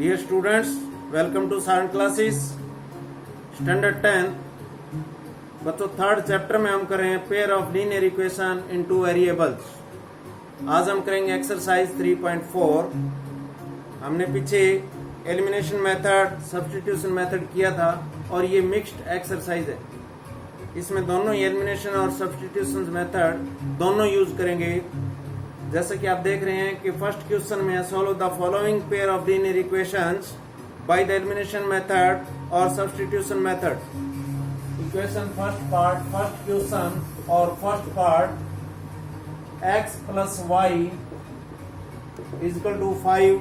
Dear students, welcome to Saran classes Standard 10. बच्चों third chapter में हम करें pair of linear equation in two variables. आज हम करेंगे एक्सरसाइज 3.4। हमने पीछे एलिमिनेशन मेथड, सब्स्टिट्यूशन मेथड किया था और ये मिक्स्ड एक्सरसाइज है। इसमें दोनों एलिमिनेशन और सब्स्टिट्यूशन मेथड दोनों यूज करेंगे। जैसे कि आप देख रहे हैं कि फर्स्ट क्वेश्चन में solve the following pair of linear equations by the elimination method और substitution method. Equation first part, first question और first part x plus y is equal to 5,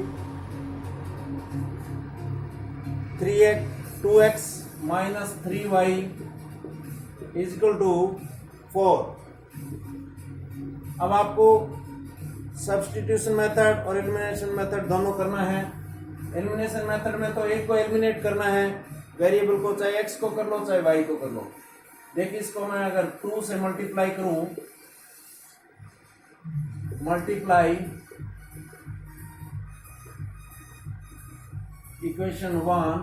2x minus 3y is equal to 4। अब आपको substitution method और elimination method दोनों करना है। Elimination method में तो एक को एलिमिनेट करना है, वेरिएबल को, चाहे x को कर लो चाहे y को कर लो। देखिए इसको मैं अगर 2 से मल्टीप्लाई करूं, मल्टीप्लाई इक्वेशन 1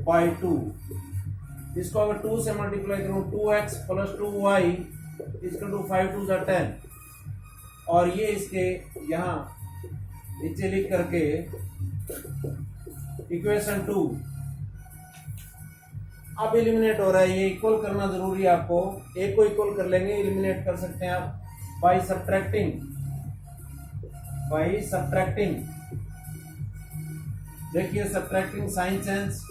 बाई 2, इसको अगर 2 से मल्टीप्लाई करूं 2x plus 2y equal to 5 2 ज़ा 10, और ये इसके यहां नीचे लिख करके इक्वेशन 2 अब एलिमिनेट हो रहा है। ये इक्वल करना जरूरी है आपको, एक को इक्वल कर लेंगे, एलिमिनेट कर सकते हैं आप बाय सब्ट्रैक्टिंग। देखिए सब्ट्रैक्टिंग साइन चेंज,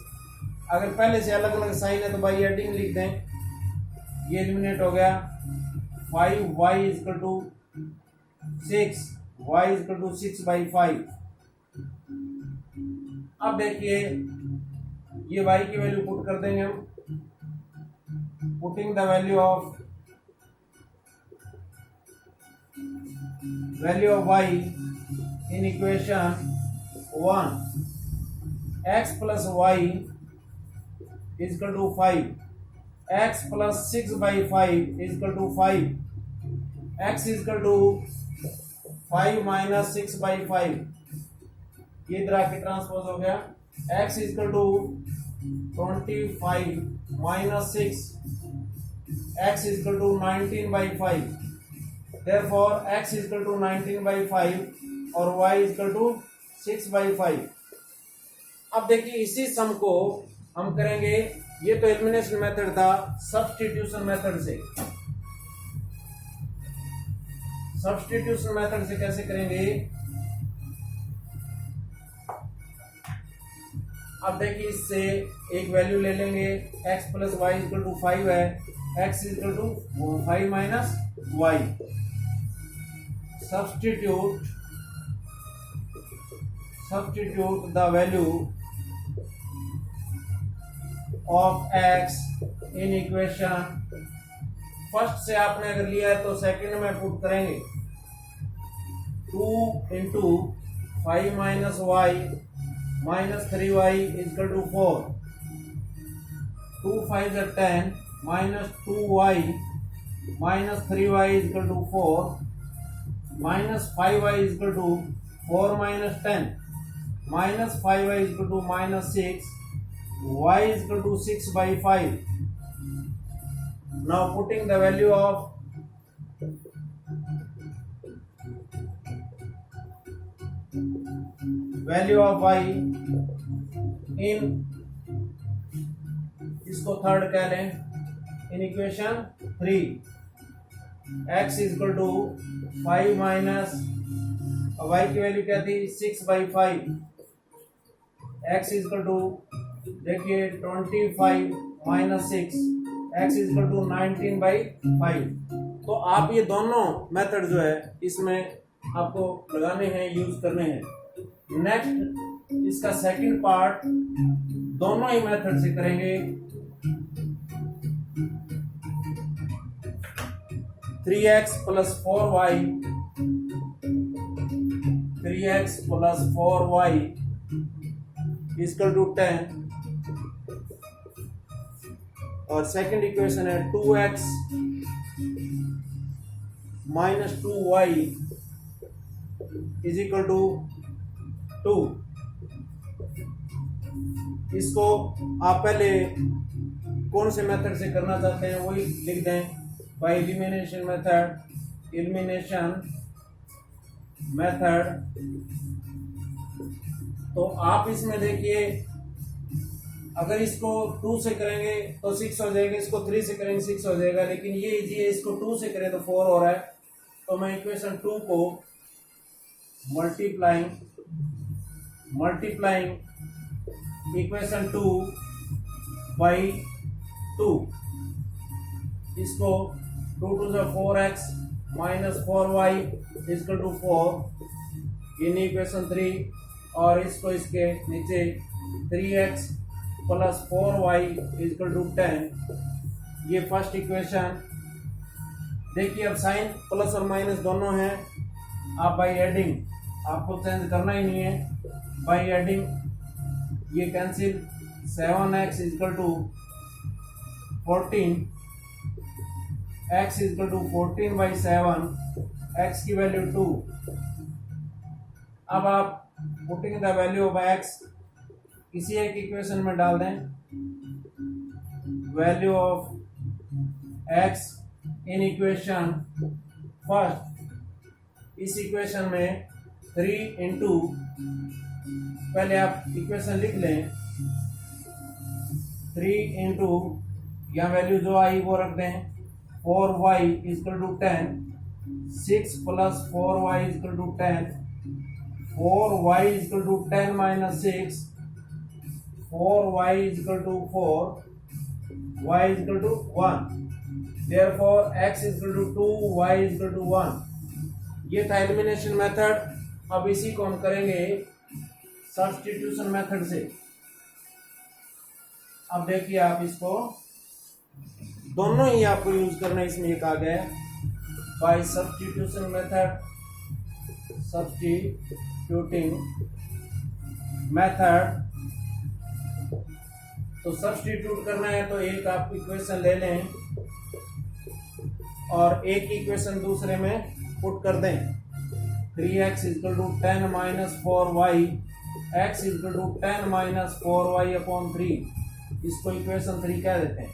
अगर पहले से अलग अलग साइन है तो बाय एडिंग लिख दें। ये एलिमिनेट हो गया। 5y equal to 6, y equal to 6 by 5। अब देखिए ये y की वैल्यू पुट कर देंगे हम। Putting the value of y in equation 1, x plus y equal to 5, x plus 6 by 5 equal to 5, x equal to 5 minus 6 by 5, ये इधर आके ट्रांसपोज हो गया। x equal to 25 minus 6, x equal to 19 by 5, therefore x equal to 19 by 5 और y equal to 6 by 5। अब देखिए इसी सम को हम करेंगे, ये तो एलिमिनेशन मेथड था, सब्स्टिट्यूशन मेथड से। सब्स्टिट्यूशन मेथड से कैसे करेंगे? अब देखिए इससे एक वैल्यू ले लेंगे, x plus y equal to 5 है, x equal to 5 minus y. Substitute the value of x in equation. First से आपने अगर लिया है तो सेकंड में पुट करेंगे। 2 into 5 minus y minus 3y equal to 4, 2 5 ज़ा 10 minus 2y minus 3y equal to 4 minus 5y equal to 4 minus 10 minus 5y equal to minus 6, y equal to 6 by 5। Now putting the value of y in, इसको third कह लें, in equation 3, x equal to 5 minus y की value क्या थी 6 by 5, x equal to देखिए 25 minus 6, x equal to 19 by 5। तो आप ये दोनों मेथड जो है इसमें आपको लगाने हैं, यूज करने हैं। नेक्स्ट इसका सेकंड पार्ट दोनों ही मेथड से करेंगे। 3x plus 4y, 3x plus 4y equal to 10, और सेकंड इक्वेशन है 2x minus 2y is equal to 2। इसको आप पहले कौन से मेथड से करना चाहते हैं वही लिख दें, बाय एलिमिनेशन मेथड। तो आप इसमें देखिए, अगर इसको 2 से करेंगे तो 6 हो जाएगा, इसको 3 से करेंगे 6 हो जाएगा, लेकिन ये इजी है, इसको 2 से करें तो 4 हो रहा है। तो मैं इक्वेशन 2 को मल्टीप्लाइंग इक्वेशन 2 बाई 2, इसको 2 to the 4x minus 4y equal to 4 in equation 3, और इसको इसके नीचे 3x plus 4y equal to 10, ये फर्स्ट इक्वेशन। देखिए अब साइन प्लस और माइनस दोनों हैं, आप बाई एडिंग आपको चेंज करना ही नहीं है, बाई एडिंग ये cancel, 7x equal to 14, x equal to 14 by 7, x की वैल्यू 2। अब आप putting the value of x किसी एक इक्वेशन में डाल दें, value of x in equation first, इस इक्वेशन में 3 इंटू, पहले आप इक्वेशन लिख लें, 3 इंटू यहाँ वैल्यू जो आई वो रख दें, 4y equal to 10, 6 plus 4y equal to 10, 4y equal to 10 minus 6, 4y equal to 4, y equal to 1, therefore x equal to 2, y equal to 1। ये था एलिमिनेशन मेथड। अब इसी को हम करेंगे सब्स्टिट्यूशन मेथड से। अब देखिए आप इसको दोनों ही आपको यूज करना है, इसमें एक आ गया by substitution method, substituting method. तो सब्स्टिट्यूट करना है तो एक आप इक्वेशन ले लें और एक इक्वेशन दूसरे में पुट कर दें, 3x equal to 10 minus 4y, x equal to 10 minus 4y upon 3, इसको इक्वेशन 3 कह देते हैं।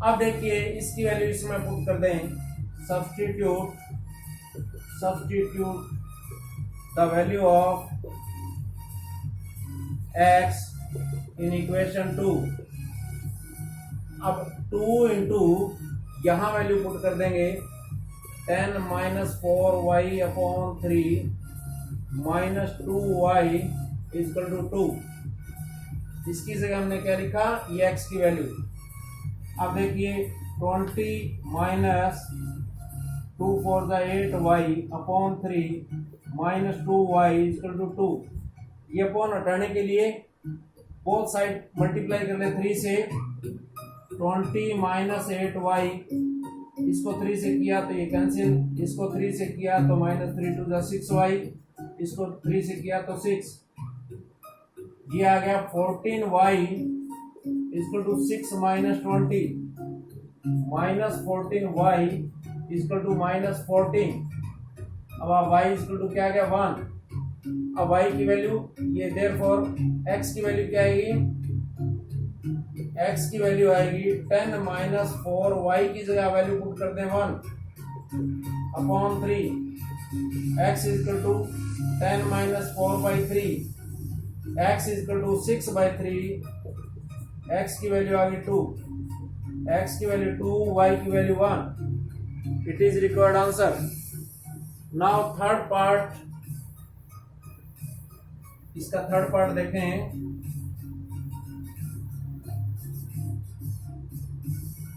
अब देखिए इसकी वैल्यू इसमें पुट कर दें, substitute the value of x in equation 2। अब 2 इंटू यहाँ वैल्यू पुट कर देंगे, 10 minus 4y upon 3 minus 2y equal to 2। इसकी जगह हमने क्या लिखा, ये x की वैल्यू। अब देखिए 20 minus 2 4 the 8y upon 3 minus 2y equal to 2। ये अपॉन हटाने के लिए बोथ साइड मल्टीप्लाई कर ले 3 से, 20 माइनस 8y, इसको 3 से किया तो ये कैंसिल, इसको 3 से किया तो माइनस 3 टू द 6y, इसको 3 से किया तो 6, ये आ गया 14y equal to 6 minus 20, minus 14y equal to minus 14। अब आप y इक्वल टू क्या आ गया 1। अब y की वैल्यू ये, देयरफॉर x की वैल्यू क्या आएगी, x की वैल्यू आएगी 10 माइनस 4y की जगह वैल्यू पुट कर दें 1 upon 3, x equal to 10 minus 4 by 3, x equal to 6 by 3, x की वैल्यू आ गई 2, x की वैल्यू 2, y की value 1। It is required answer. Now third part, इसका थर्ड पार्ट देखें।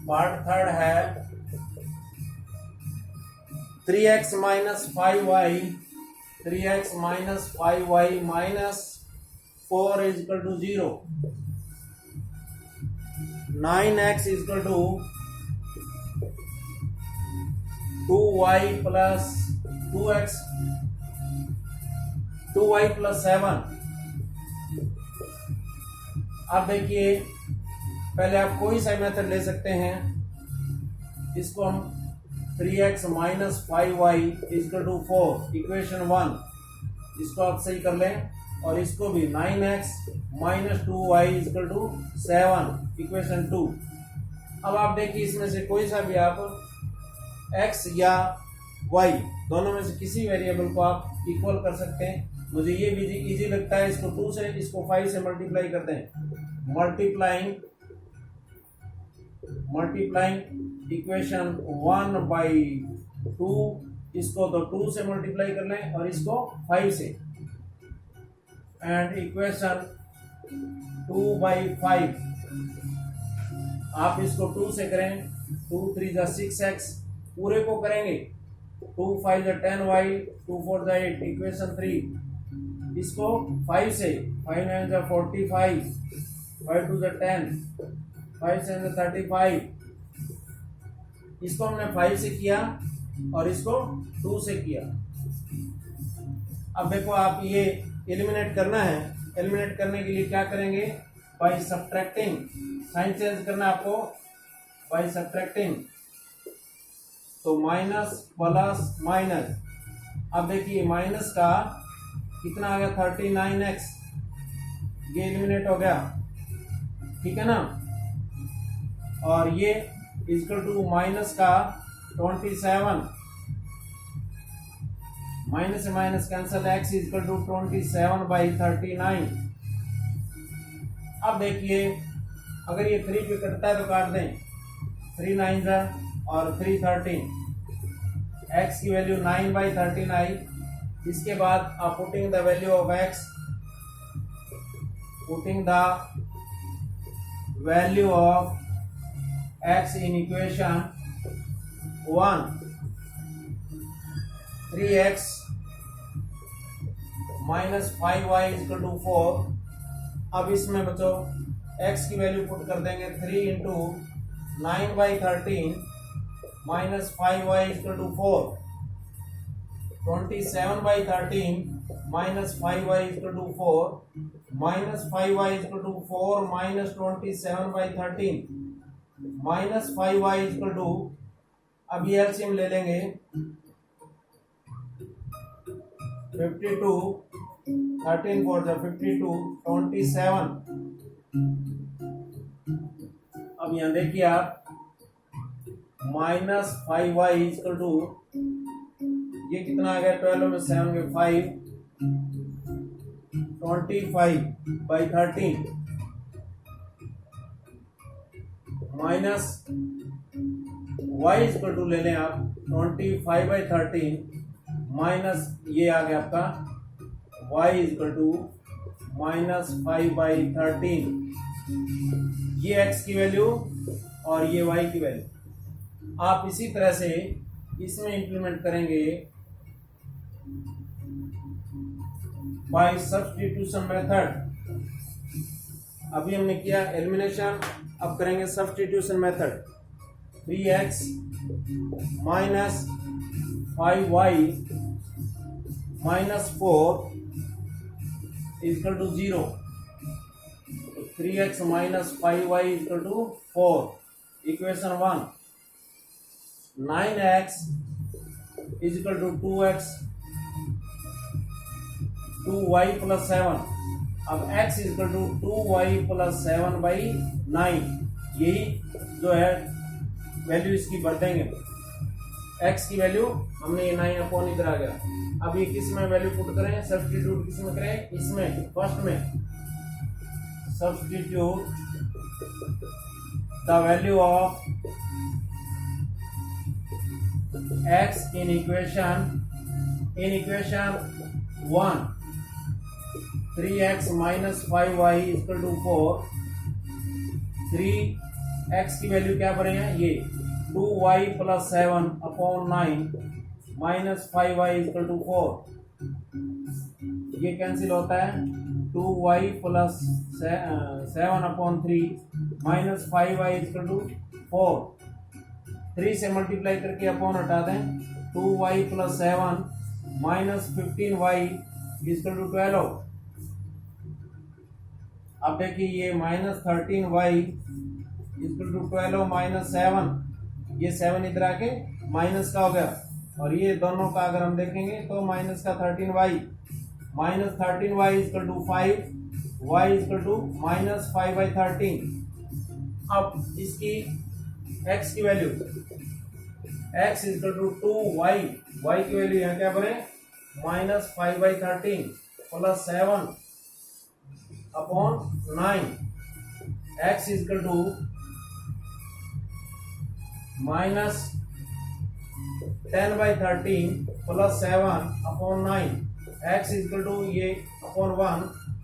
पार्ट थर्ड है 3x minus 5y, 3x minus 5y minus 4 is equal to 0, 9x is equal to 2y plus 2x, 2y plus 7। अब देखिए पहले आप कोई सा method ले सकते हैं, इसको हम 3x minus 5y equal to 4 equation 1, इसको आप सही कर लें और इसको भी 9x minus 2y equal to 7 equation 2। अब आप देखिए इसमें से कोई सा भी आप x या y दोनों में से किसी वेरिएबल को आप इक्वल कर सकते हैं। मुझे ये भी इजी लगता है, इसको 2 से इसको 5 से मल्टीप्लाई करते हैं। मल्टीप्लाइंग इक्वेशन 1/2, इसको तो 2 से मल्टीप्लाई कर लें और इसको 5 से, एंड इक्वेशन 2/5 आप इसको 2 से करें, 2 3 जा 6x, पूरे को करेंगे 2 5 जा 10y, 2 4 जा 8 इक्वेशन 3। इसको 5 से, 5 9 जा 45, 5 2 जा 10, 5 7 जा 35। इसको हमने 5 से किया और इसको 2 से किया। अब देखो आप ये एलिमिनेट करना है, एलिमिनेट करने के लिए क्या करेंगे, बाय सब्ट्रैक्टिंग। साइन चेंज करना आपको बाय सब्ट्रैक्टिंग, तो माइनस प्लस माइनस। अब देखिए माइनस का कितना आ गया 39x, ये एलिमिनेट हो गया, ठीक है ना। और ये इक्वल टू माइनस का 27, माइनस से minus cancel, x equal to 27/39। अब देखिए अगर ये 3 पे कटता है तो काट दें, 3 9 जा और 3 13, x की वैल्यू 9/39। इसके बाद आप putting the value of x, putting the value of x in equation 1, 3x minus 5y equal to 4। अब इसमें बच्चों x की वैल्यू पुट कर देंगे, 3 into 9/13 minus 5y equal to 4, 27/13 minus 5y equal to 4, minus 5y equal to 4 minus 27/13 minus 5y equal to, अब ये LCM ले लेंगे, 52, 13 4 जा 52, 27। अब यहां देखिए आप माइनस 5y इक्वल टू, ये कितना आ गया, 12 में 7 में 5, 25/13 माइनस y इक्वल टू ले लें आप 25/13 माइनस ये आ गया आपका y इक्वल टू माइनस 5/13। ये x की वैल्यू और ये y की वैल्यू। आप इसी तरह से इसमें इंप्लीमेंट करेंगे बाय सब्स्टिट्यूशन मेथड। अभी हमने किया एलिमिनेशन, अब करेंगे substitution method. 3x minus 5y minus 4 equal to 0, 3x minus 5y equal to 4 equation 1। 9x is equal to 2x, 2y plus 7। अब x is equal to 2y plus 7/9, यही जो है value इसकी भर देंगे। x की वैल्यू हमने ये 9 अपॉन इधर आ गया। अब ये किस में वैल्यू पुट करें, सब्स्टिट्यूट किस में करें, इसमें फर्स्ट में substitute the value of x in equation 1, 3x minus 5y equal to 4, 3x की वैल्यू क्या भरेंगे, ये 2y plus 7 upon 9 minus 5y equal to 4, ये कैंसिल होता है, 2y plus 7 upon 3 minus 5y equal to 4, 3 से मल्टीप्लाई करके अपॉन हटा दें, 2y plus 7 minus 15y equal to 12। अब देखिए ये minus 13y equal to 12 minus 7, ये 7 इधर आके माइनस का हो गया, और ये दोनों का अगर हम देखेंगे तो माइनस का 13y minus 13y is equal to 5, y is equal to minus 5/13। अब इसकी x की वैल्यू x is equal to 2y, y की वैल्यू यहाँ क्या बने minus 5/13 plus 7 upon 9, x is equal to minus 10/13 plus 7 upon 9, x is equal to ये अपॉन 1,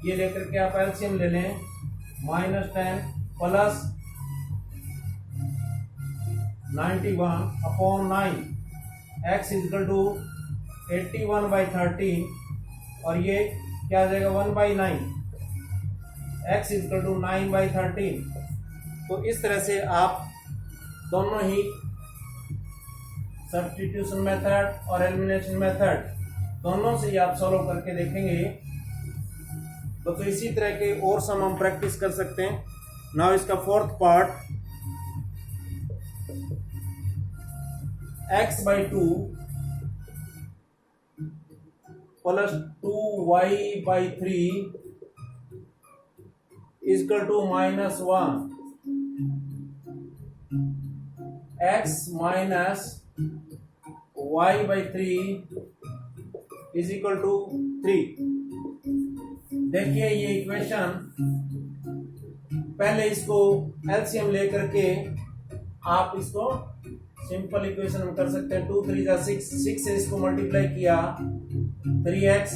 ये लेकर के आप एलसीएम ले लें, minus 10 plus 91 upon 9, x is equal to 81/13 और ये क्या आ जाएगा 1/9, x इजकल टू 9/13। तो इस तरह से आप दोनों ही सब्स्टिट्यूशन मेथड और एलिमिनेशन मेथड दोनों से ही आप सॉल्व करके देखेंगे। तो इसी तरह के और सम हम प्रैक्टिस कर सकते हैं। नाउ इसका fourth part, x/2 plus 2y/3 is equal to minus 1, x minus y/3 is equal to 3। देखिए ये इक्वेशन, पहले इसको एलसीएम लेकर के आप इसको सिंपल इक्वेशन में कर सकते हैं। 2 3 जा 6 से इसको मल्टीप्लाई किया 3x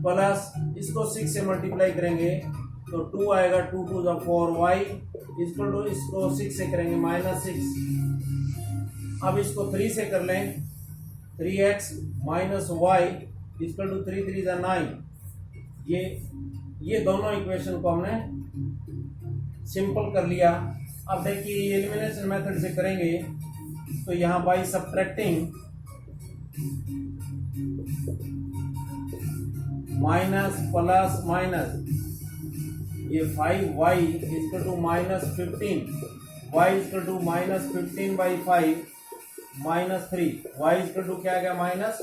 प्लस इसको 6 से मल्टीप्लाई करेंगे तो 2 आएगा, 2 2 जा 4y इक्वल टू इसको 6 से करेंगे माइनस 6। अब इसको 3 से कर लें, 3x minus y equal to 3 3 जा 9। ये दोनों इक्वेशन को हमने सिंपल कर लिया। अब देखिए एलिमिनेशन मेथड से करेंगे तो यहाँ by subtracting minus plus minus, ये 5y equal to minus 15, y equal to minus 15/5 minus 3, y equal to क्या आ गया minus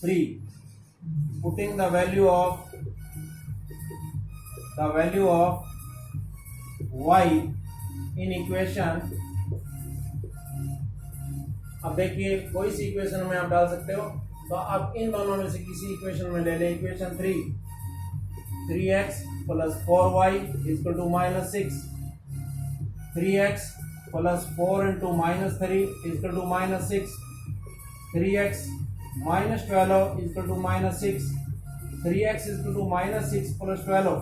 3। Putting the value of y in equation. अब देखिए कोई सी इक्वेशन में आप डाल सकते हो, तो आप इन दोनों में से किसी इक्वेशन में ले लें। Equation 3x plus 4y equal to minus 6, 3x plus 4 into minus 3 equal to minus 6, 3x minus 12 equal to minus 6, 3x equal to minus 6 plus 12,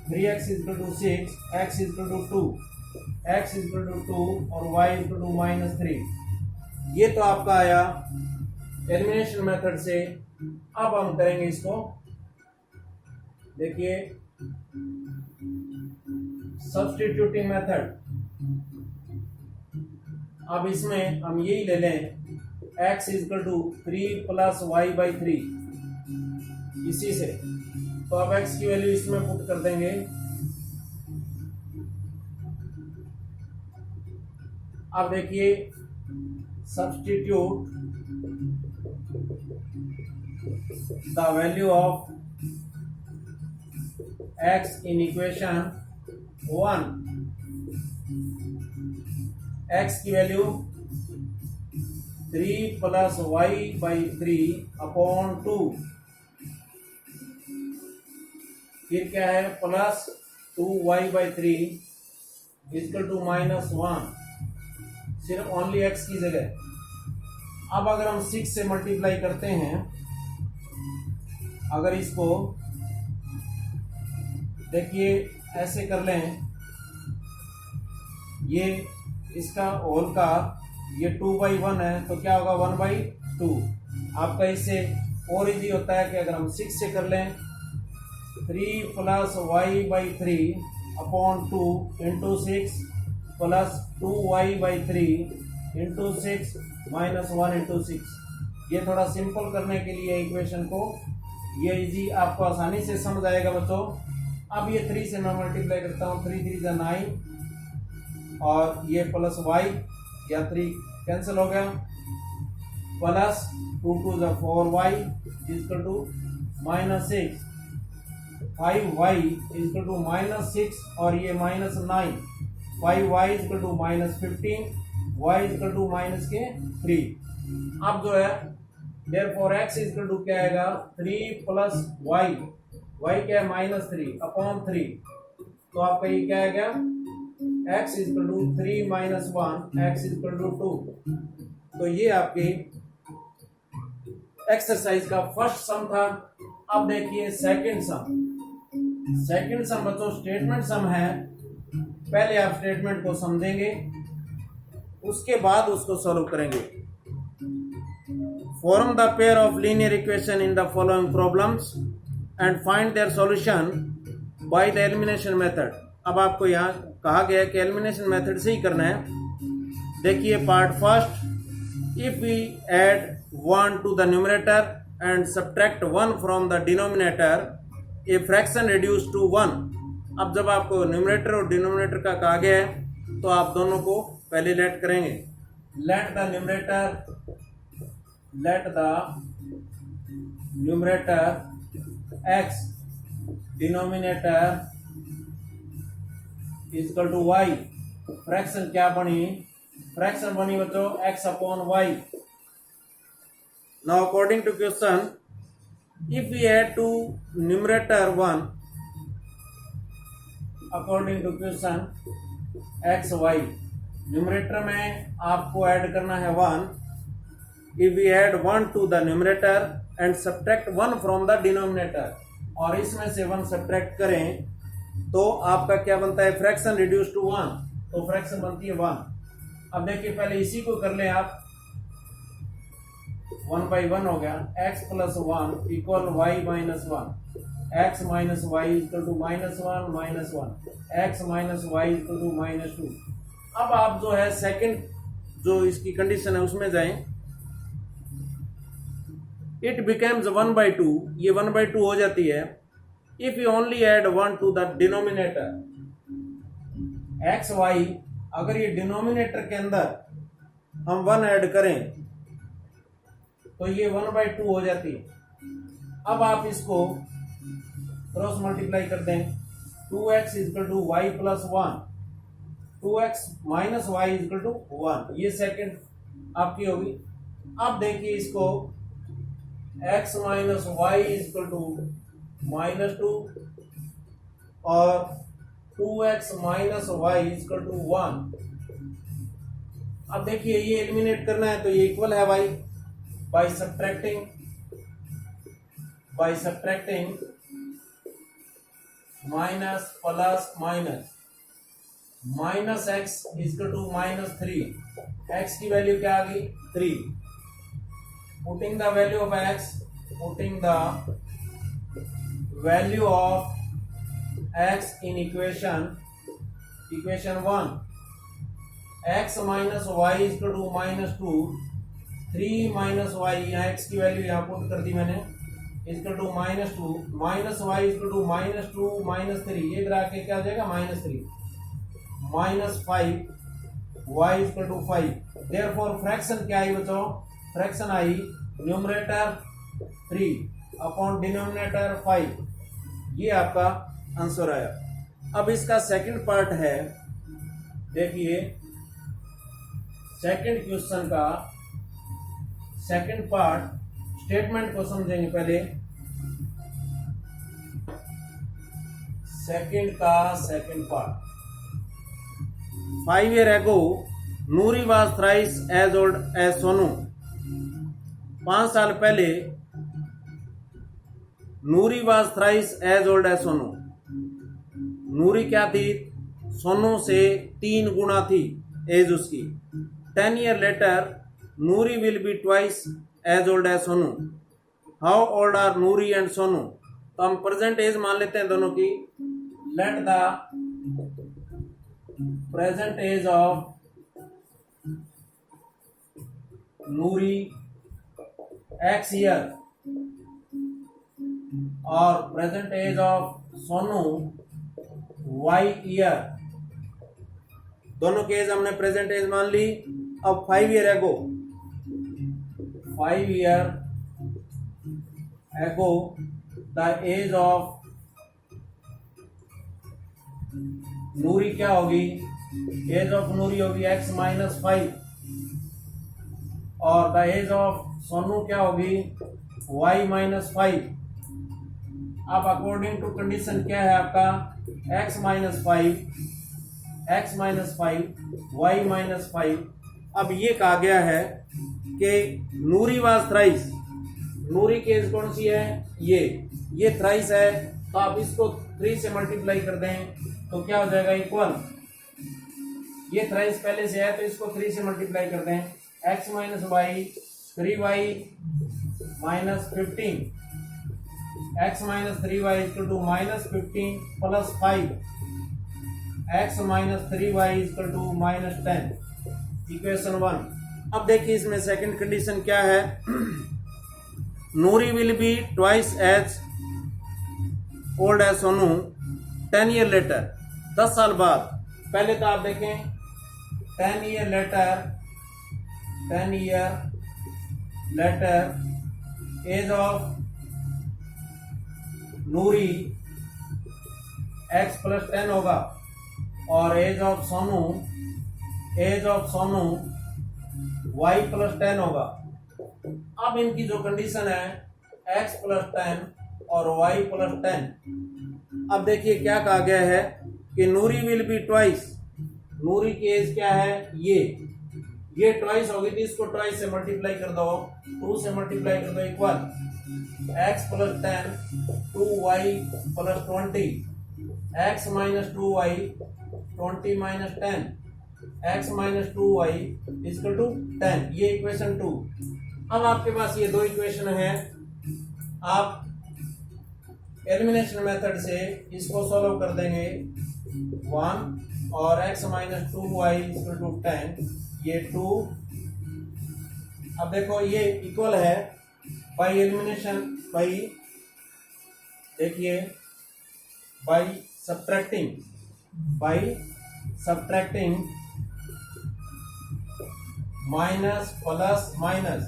3x equal to 6, x equal to 2, x equal to 2 और y equal to minus 3। ये तो आपका आया elimination method से। अब हम करेंगे इसको, देखिए सब्स्टिट्यूटिंग मेथड। अब इसमें हम यही ले लें, x equal to 3 plus y/3 इसी से। तो अब x की वैल्यू इसमें पुट कर देंगे। अब देखिए substitute the value of x in equation 1। x की वैल्यू 3 प्लस y/3 अपॉन 2, फिर क्या है plus 2y/3 equal to minus 1, सिर्फ ओनली x की जगह। अब अगर हम 6 से मल्टीप्लाई करते हैं, अगर इसको देखिए ऐसे कर लें, ये इसका होल का ये 2/1 है तो क्या होगा 1/2। आपका इससे और इजी होता है कि अगर हम 6 से कर लें, 3 plus y/3 upon 2 into 6 plus 2y/3 into 6 minus 1 into 6। ये थोड़ा सिंपल करने के लिए इक्वेशन को, ये इजी आपको आसानी से समझ आएगा बच्चों। अब ये 3 से मैं मल्टीप्लाई करता हूँ, 3 3 जा 9 और ये प्लस y या 3 कैंसिल हो गया, प्लस 2 2 जा 4y equal to -6, 5y equal to -6 और ये -9, 5y equal to -15, y equal to -3। अब जो है देयरफॉर x इक्वल टू क्या आएगा 3 प्लस y, y क्या है -3 अपॉन 3, तो आपका ये क्या आएगा x equal to 3 minus 1, x equal to 2। तो ये आपकी एक्सरसाइज का फर्स्ट सम था। अब देखिए सेकंड सम। सेकंड सम बच्चों स्टेटमेंट सम है। पहले आप स्टेटमेंट को समझेंगे, उसके बाद उसको सॉल्व करेंगे। Form the pair of linear equation in the following problems and find their solution bye the elimination method. अब आपको यहाँ कहा गया है कि एलिमिनेशन मेथड से ही करना है। देखिए part first, if we add 1 to the numerator and subtract 1 from the denominator, a fraction reduced to 1। अब जब आपको न्यूमरेटर और डिनोमिनेटर का कहा गया है तो आप दोनों को पहले लेट करेंगे। Let the numerator x denominator equal to y। Fraction क्या बनी? फ्रैक्शन बनी बच्चों x upon y। Now according to question, if we add to numerator 1, according to question x y, numerator में आपको ऐड करना है 1। If we add 1 to the numerator and subtract 1 from the denominator, और इसमें से 1 subtract करें तो आपका क्या बनता है फ्रैक्शन रिड्यूस टू 1, तो फ्रैक्शन बनती है 1। अब देखिए पहले इसी को कर ले आप, 1 by 1 हो गया, x plus 1 equal y minus 1, x minus y equal to -1 -1, x minus y equal to -2। अब आप जो है सेकंड जो इसकी कंडीशन है उसमें जाएं। इट बिकम्स 1 by 2, ये 1 by 2 हो जाती है if you only add 1 to the denominator. x y, अगर ये डिनोमिनेटर के अंदर हम 1 ऐड करें तो ये 1 by 2 हो जाती है। अब आप इसको क्रॉस मल्टीप्लाई कर दें, 2x equal to y plus 1, 2x minus y equal to 1, ये सेकंड आपकी होगी। अब देखिए इसको x minus y equal to -2 और 2x minus y equal to 1। अब देखिए ये एलिमिनेट करना है तो ये इक्वल है y, by subtracting minus plus minus x equal to -3, x की वैल्यू क्या आ गई 3। Putting the value of x in equation 1, x minus y equal to -2, 3 minus y, यहाँ एक्स की वैल्यू यहाँ पुट कर दी मैंने, equal to -2, minus y equal to -2 -3, ये इधर आके क्या हो जाएगा -3, -5 y equal to 5। Therefore fraction क्या आई बच्चों? फ्रैक्शन आई न्यूमरेटर 3 अपॉन डिनोमिनेटर 5। ये आपका आंसर आया। अब इसका सेकंड पार्ट है, देखिए सेकंड क्वेश्चन का सेकंड पार्ट, स्टेटमेंट को समझेंगे पहले। सेकंड का second part, 5 years ago Noori was thrice as old as Sonu. 5 साल पहले Noori was thrice as old as Sonu. Noori क्या थी? सोनू से 3 गुना थी एज उसकी। 10 years later Noori will be twice as old as Sonu. How old are Noori and Sonu? तो हम प्रेजेंट एज मान लेते हैं दोनों की। Let the present age of Noori x year और present age of Sonu y year. दोनों के एज हमने प्रेजेंट एज मान ली। अब 5 years ago, 5 years ago the age of Noori क्या होगी, एज ऑफ नूरी होगी x-5 और द एज ऑफ सोनू क्या होगी y-5। अब अकॉर्डिंग टू कंडीशन क्या है आपका x-5 y-5। अब ये कहा गया है कि नूरी वाज थ्राइस, नूरी की एज कौन सी है, ये थ्राइस है, तो आप इसको 3 से मल्टीप्लाई कर दें तो क्या हो जाएगा इक्वल, ये थ्राइस पहले से है तो इसको 3 से मल्टीप्लाई कर दें, x-y 3y -15 x-3y equal to -15 plus 5 x-3y equal to -10 equation 1। अब देखिए इसमें सेकंड कंडीशन क्या है, Noori will be twice as old as Sonu 10 year later, 10 साल बाद। पहले तो आप देखें 10 year later age of Noori x + 10 होगा और एज ऑफ सोनू y + 10 होगा। अब इनकी जो कंडीशन है x + 10 और y + 10, अब देखिए क्या कहा गया है कि नूरी विल बी ट्वाइस, नूरी की एज क्या है, ये ट्वाइस होगी तो इसको ट्वाइस से मल्टीप्लाई कर दो, 2 से मल्टीप्लाई कर दो equal x + 10 2y + 20 x - 2y 20 - 10 x - 2y = 10, ये इक्वेशन 2। अब आपके पास ये दो इक्वेशन है, आप एलिमिनेशन मेथड से इसको सॉल्व कर देंगे 1 और x - 2y = 10, ये 2। अब देखो ये इक्वल है बाई एलिमिनेशन, देखिए by subtracting minus plus minus,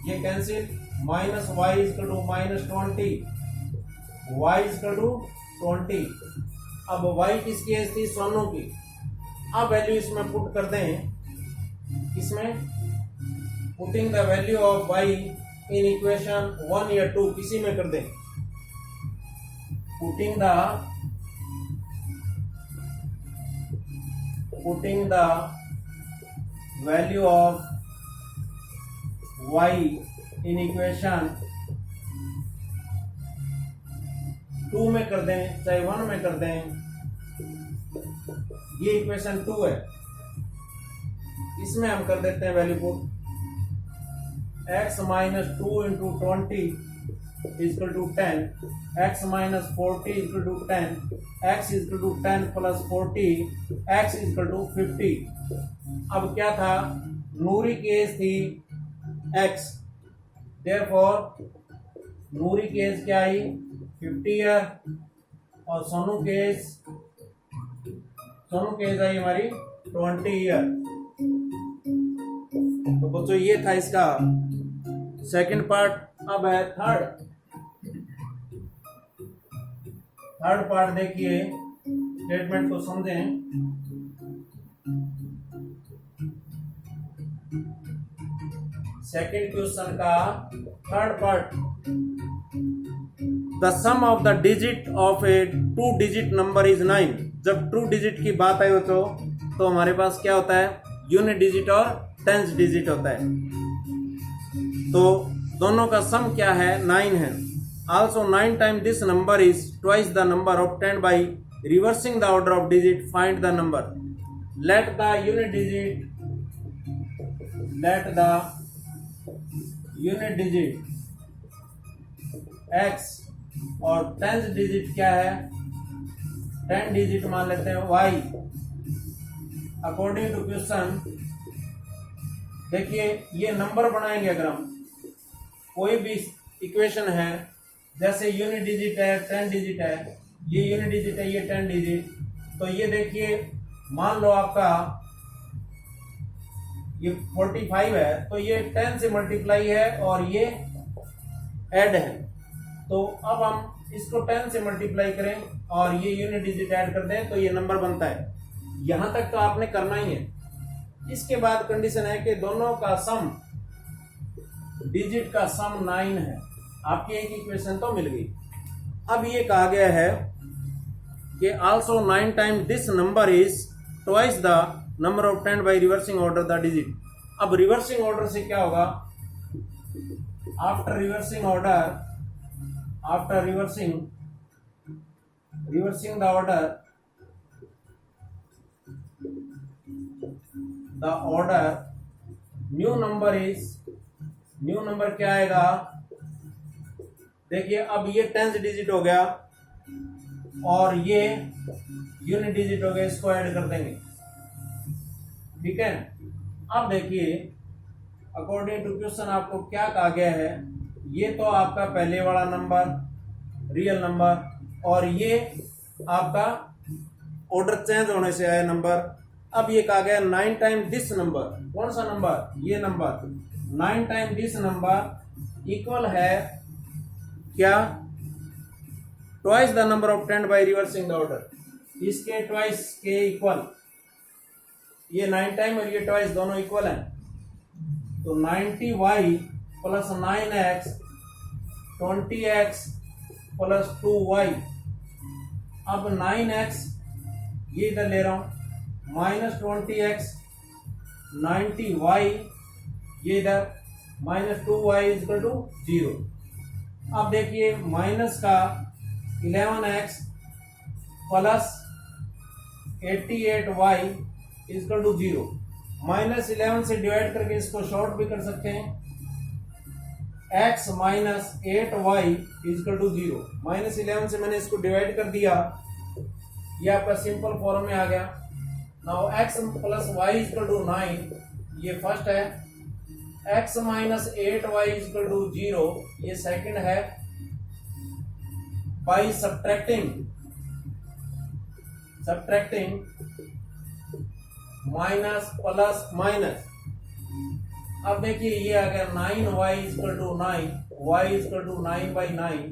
ये कैंसिल, -y = -20 y = 20। अब y किसकी एज थी, सोनू की। अब वैल्यू इसमें पुट कर दें, इसमें putting the value of y in equation 1 या 2 किसी में कर दें, putting the value of y in equation 2 में कर दें चाहे 1 में कर दें, ये इक्वेशन 2 है, इसमें हम कर देते हैं value put x - 2 × 20 = 10 x - 40 = 10 x = 10 + 40 x = 50। अब क्या था, नूरी की एज थी x, देयरफॉर नूरी की एज क्या आई 50 ईयर और सोनू की एज आई हमारी 20 ईयर। तो बच्चों ये था इसका सेकंड पार्ट। अब है थर्ड पार्ट, देखिए स्टेटमेंट को समझें। सेकंड क्वेश्चन का third part, the sum of the digit of a 2 digit number is 9। जब 2 डिजिट की बात आई हो तो हमारे पास क्या होता है, यूनिट डिजिट और टेंस डिजिट होता है। तो दोनों का सम क्या है, 9 है। Also 9 times this number is twice the number obtained by reversing the order of digit. Find the number. Let the unit digit x और 10th डिजिट क्या है, 10 डिजिट मान लेते हैं y। अकॉर्डिंग टू क्वेश्चन देखिए ये नंबर बनाएंगे, अगर हम कोई भी इक्वेशन है, जैसे यूनिट डिजिट है 10 डिजिट है, ये यूनिट डिजिट है, ये 10 डिजिट, तो ये देखिए मान लो आपका ये 45 है, तो ये 10 से मल्टीप्लाई है और ये ऐड है, तो अब हम इसको 10 से मल्टीप्लाई करें और ये यूनिट डिजिट ऐड कर दें तो ये नंबर बनता है। यहां तक तो आपने करना ही है। इसके बाद कंडीशन है कि दोनों का सम, डिजिट का सम 9 है। आपकी एक इक्वेशन तो मिल गई। अब ये कहा गया है कि also 9 times this number is twice the number obtained by reversing order the digit। अब रिवर्सिंग ऑर्डर से क्या होगा, after reversing the order new number क्या आएगा, देखिए अब ये 10th डिजिट हो गया और ये यूनिट डिजिट हो गया, इसको ऐड कर देंगे। ठीक है। अब देखिए अकॉर्डिंग टू क्वेश्चन आपको क्या कहा गया है, ये तो आपका पहले वाला नंबर रियल नंबर और ये आपका ऑर्डर चेंज होने से आया नंबर। अब ये कहा गया 9 टाइम दिस नंबर, कौन सा नंबर, ये number 9 time this number equal है क्या, twice the number obtained by reversing the order, इसके ट्वाइस के इक्वल। ये 9 टाइम और ये ट्वाइस दोनों इक्वल हैं, तो 90y plus 9x 20x plus 2y। अब 9x ये इधर ले रहा हूं माइनस 20x 90y ये इधर माइनस 2y इक्वल टू 0। अब देखिए माइनस का 11x plus 88y equal to 0। माइनस 11 से डिवाइड करके इसको शॉर्ट भी कर सकते हैं, x minus 8y equal to 0। माइनस 11 से मैंने इसको डिवाइड कर दिया, ये आपका सिंपल फॉर्म में आ गया। Now x plus y equal to 9 ये फर्स्ट है, x minus 8y equal to 0 ये सेकंड है। By subtracting minus plus minus, अब देखिए ये आ गया 9y equal to 9, y equal to 9/9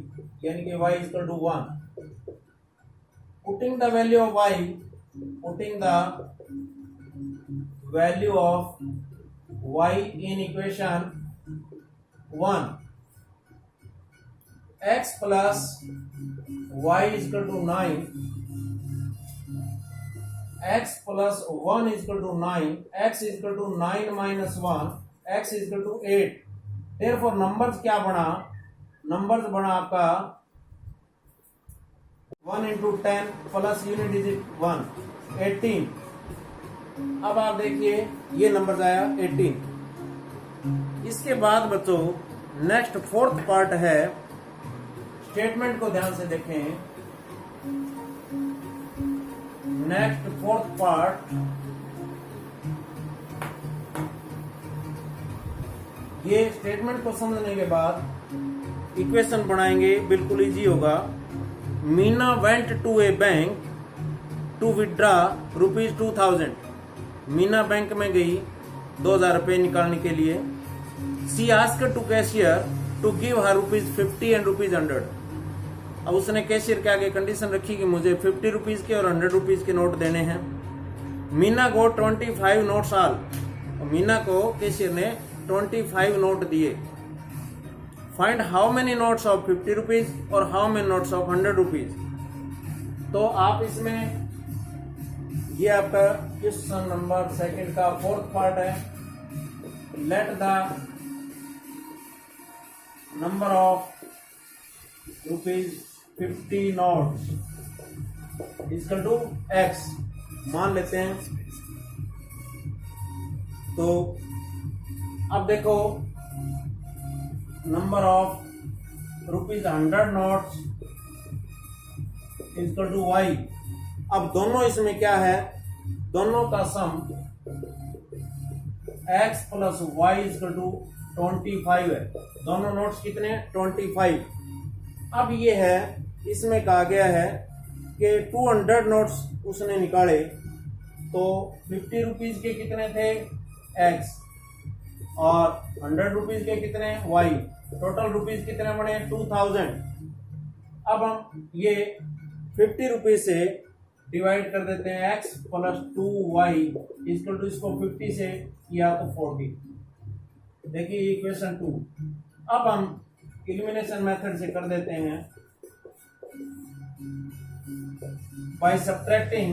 यानी कि y equal to 1। Putting the value of y, in equation 1, x plus y equal to 9, x plus 1 equal to 9, x equal to 9 minus 1, x equal to 8। Therefore numbers क्या बना, numbers बना आपका 1 into 10 plus unit digit 1 18। अब आप देखिए ये number आया 18। इसके बाद बच्चों नेक्स्ट फोर्थ पार्ट है, स्टेटमेंट को ध्यान से देखें। नेक्स्ट फोर्थ पार्ट, ये स्टेटमेंट को समझने के बाद इक्वेशन बनाएंगे, बिल्कुल इजी होगा। Meena went to a bank to withdraw ₹2000। Meena bank में गई 2000 रुपये निकालने के लिए। She asked to cashier to give her ₹50 and ₹100। अब उसने कैशियर के आगे कंडीशन रखी कि मुझे 50 रुपीज के और 100 रुपीज के नोट देने हैं। मीना को 25 नोट्स आल, मीना को कैशियर ने 25 नोट दिए। Find how many notes of 50 rupees और how many notes of 100 rupees. तो आप इसमें, ये आपका क्वेश्चन नंबर सेकंड का फोर्थ पार्ट है। Let the number of ₹50 notes equal to x मान लेते हैं। तो अब देखो number of ₹100 notes equal to y। अब दोनों इसमें क्या है, दोनों का sum x plus y equal to 25 है। दोनों नोट्स कितने, 25। अब ये है, इसमें कहा गया है कि 200 नोट्स उसने निकाले, तो 50 रुपीज के कितने थे x और 100 रुपीज के कितने y, टोटल रुपीज कितने बने 2000। अब हम ये 50 रुपीज से डिवाइड कर देते हैं x plus 2y equal to इसको 50 से किया तो 40। देखिए इक्वेशन 2। अब हम एलिमिनेशन मेथड से कर देते हैं bye subtracting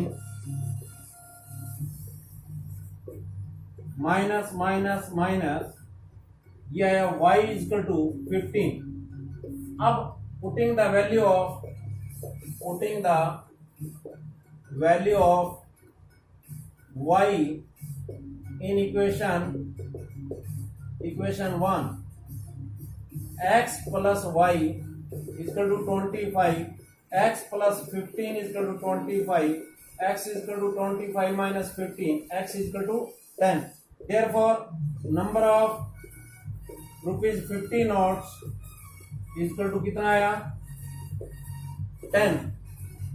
minus minus minus, ये आया y इक्वल टू 15। अब putting the value of y in equation 1, x plus y equal to 25, x plus 15 equal to 25, x equal to 25 minus 15, x equal to 10. Therefore, number of rupees 50 notes equal to कितना आया 10,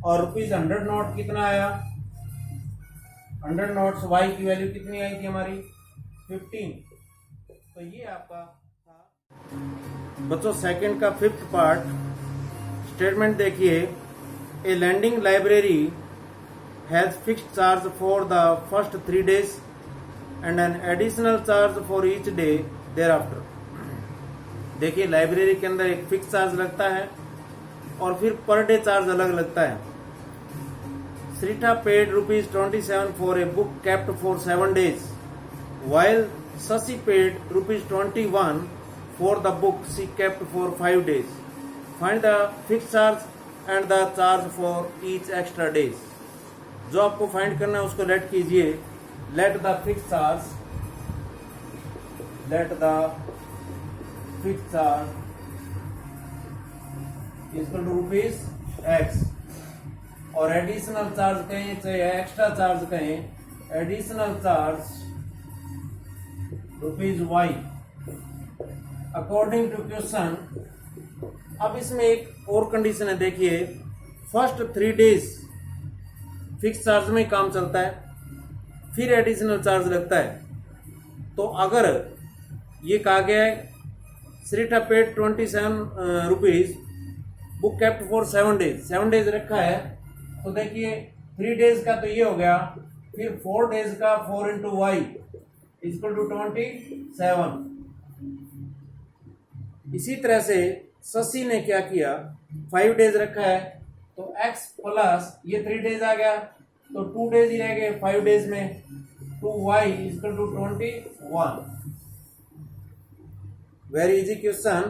और rupees 100 note कितना आया 100 notes y की value कितनी आई थी हमारी 15। तो ये आपका था बच्चों सेकंड का 5th पार्ट। स्टेटमेंट देखिए, a lending library has fixed charge for the first 3 days and an additional charge for each day thereafter. देखिए लाइब्रेरी के अंदर एक फिक्स चार्ज लगता है और फिर पर डे चार्ज अलग लगता है। Srita paid ₹27 for a book kept for 7 days, while Sasi paid ₹21 for the book she kept for 5 days. Find the fixed charge and the charge for each extra days. जो आपको find करना है उसको let कीजिए। Let the fix charge equal to rupees x, और additional charge कहें चाहे extra charge कहें, additional charge rupees y according to question. अब इसमें एक और कंडीशन है, देखिए फर्स्ट 3 days फिक्स चार्ज में काम चलता है, फिर एडिशनल चार्ज लगता है। तो अगर ये कहा गया है Srita paid 27 rupees, book kept for 7 days, 7 days रखा है, तो देखिए 3 days का तो ये हो गया, फिर 4 days का 4 into y इक्वल टू 27। इसी तरह से शशि ने क्या किया, 5 days रखा है, तो x प्लस ये 3 days आ गया, तो 2 days ही रह गए 5 days में, 2y equal to 21। Very easy question.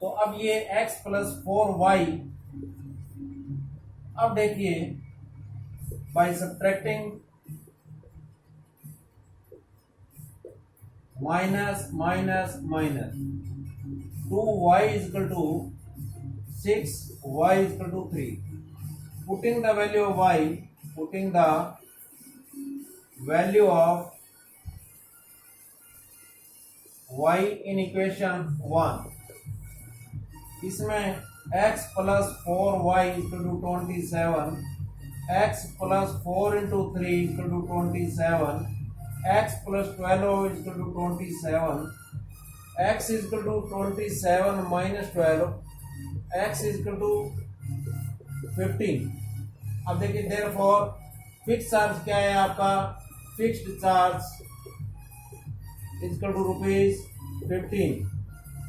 तो अब ये x प्लस 4y, अब देखिए by subtracting minus minus minus, 2y equal to 6, y equal to 3, putting the value of y, putting the value of y in equation 1, इसमें x plus 4y equal to 27, x plus 4 into 3 equal to 27, x plus 12 equal to 27, x equal to 27 minus 12, x equal to 15। अब देखिए therefore fix charge क्या है आपका, fixed charge equal to rupees 15,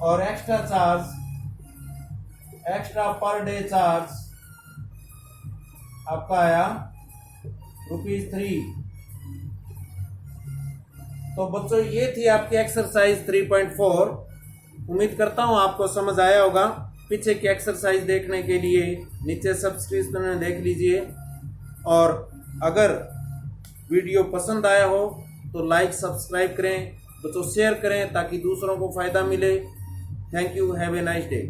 और extra charge, extra per day charge आपका आया rupees 3। तो बच्चों ये थी आपकी एक्सरसाइज 3.4। उम्मीद करता हूं आपको समझ आया होगा। पीछे की एक्सरसाइज देखने के लिए नीचे सब्सक्रिप्शन में देख लीजिए, और अगर वीडियो पसंद आया हो तो लाइक सब्सक्राइब करें, बच्चों शेयर करें ताकि दूसरों को फायदा मिले। Thank you, have a nice day.